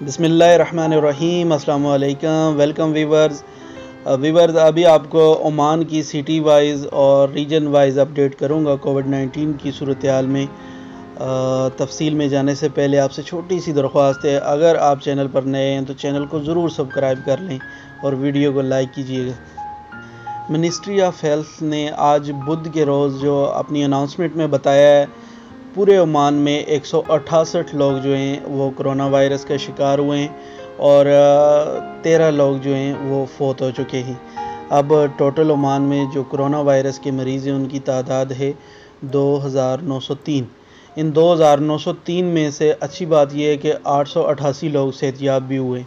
बिस्मिल्लाहिर्रहमानिर्रहीम, अस्सलाम वालेकुम। Welcome viewers. अभी आपको ओमान की सिटी वाइज और रीजन वाइज अपडेट करूंगा कोविड-19 की सूरत हाल में। तफसील में जाने से पहले आपसे छोटी सी दरख्वास्त है, अगर आप चैनल पर नए हैं तो चैनल को ज़रूर सब्सक्राइब कर लें और वीडियो को लाइक कीजिएगा। मिनिस्ट्री ऑफ हेल्थ ने आज बुध के रोज़ जो अपनी अनाउंसमेंट में बताया है, पूरे ओमान में 168 लोग जो हैं वो कोरोना वायरस का शिकार हुए हैं और 13 लोग जो हैं वो फोत हो चुके हैं। अब टोटल ओमान में जो कोरोना वायरस के मरीज़ हैं उनकी तादाद है 2903। इन 2903 में से अच्छी बात यह है कि 888 लोग सेहतयाब भी हुए।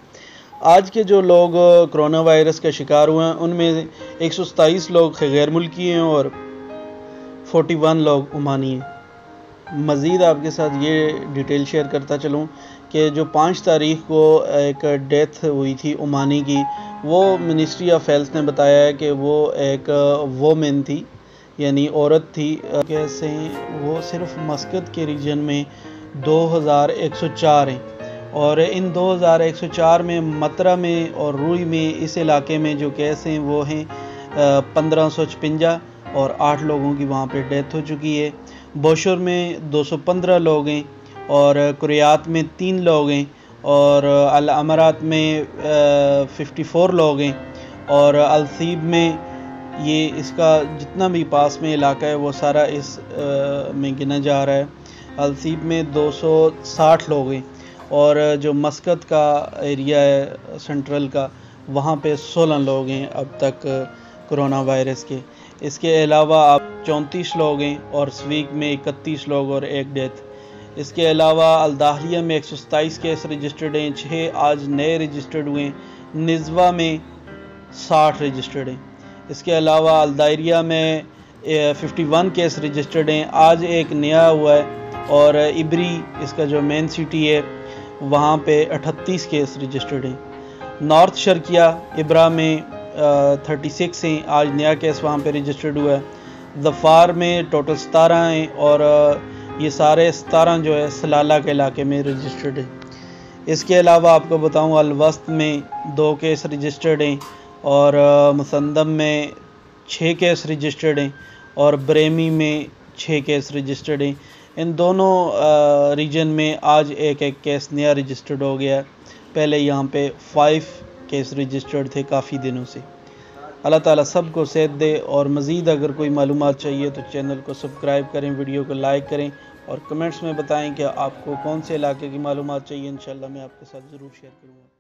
आज के जो लोग कोरोना वायरस का शिकार हुए हैं उनमें 127 लोग गैर मुल्की हैं और 41 लोग ओमानी हैं। मज़ीद आपके साथ ये डिटेल शेयर करता चलूँ कि जो 5 तारीख को एक डेथ हुई थी ओमानी की, वो मिनिस्ट्री ऑफ हेल्थ ने बताया है कि वो एक वोमेन थी, यानी औरत थी। कैसे वो सिर्फ मस्कत के रीजन में 2104 हैं और इन 2104 में मतरा में और रूई में, इस इलाके में जो केस हैं वो हैं 1556 और 8 लोगों की वहाँ पे डेथ हो चुकी है। बोशर में 215 लोग हैं और कुरियात में 3 लोग हैं और अल अमरात में 54 लोग हैं और अलसीब में, ये इसका जितना भी पास में इलाका है वो सारा इस में गिना जा रहा है। अलसीब में 260 लोग हैं और जो मस्कत का एरिया है सेंट्रल का, वहाँ पे 16 लोग हैं अब तक कोरोना वायरस के। इसके अलावा आप 34 लोग हैं और स्वीक में 31 लोग और 1 डेथ। इसके अलावा अलदाहलिया में 127 केस रजिस्टर्ड हैं, 6 आज नए रजिस्टर्ड हुए हैं। निज़वा में 60 रजिस्टर्ड हैं। इसके अलावा अलदायरिया में 51 केस रजिस्टर्ड हैं, आज एक नया हुआ है और इबरी इसका जो मेन सिटी है वहाँ पे 38 केस रजिस्टर्ड हैं। नॉर्थ शर्किया इब्रा में 36 हैं, आज नया केस वहाँ पे रजिस्टर्ड हुआ है। ज़फ़ार में टोटल 17 हैं और ये सारे 17 जो है सलाला के इलाके में रजिस्टर्ड है। इसके अलावा आपको बताऊँ अलवस्त में 2 केस रजिस्टर्ड हैं और मुसंदम में 6 केस रजिस्टर्ड हैं और ब्रेमी में 6 केस रजिस्टर्ड हैं। इन दोनों रीजन में आज एक केस नया रजिस्टर्ड हो गया है। पहले यहाँ पे 5 केस रजिस्टर्ड थे काफ़ी दिनों से। अल्लाह ताला सबको सेहत दे और मज़ीद अगर कोई मालूमात चाहिए तो चैनल को सब्सक्राइब करें, वीडियो को लाइक करें और कमेंट्स में बताएं कि आपको कौन से इलाके की मालूमात चाहिए। इंशाल्लाह मैं आपके साथ ज़रूर शेयर करूँगा।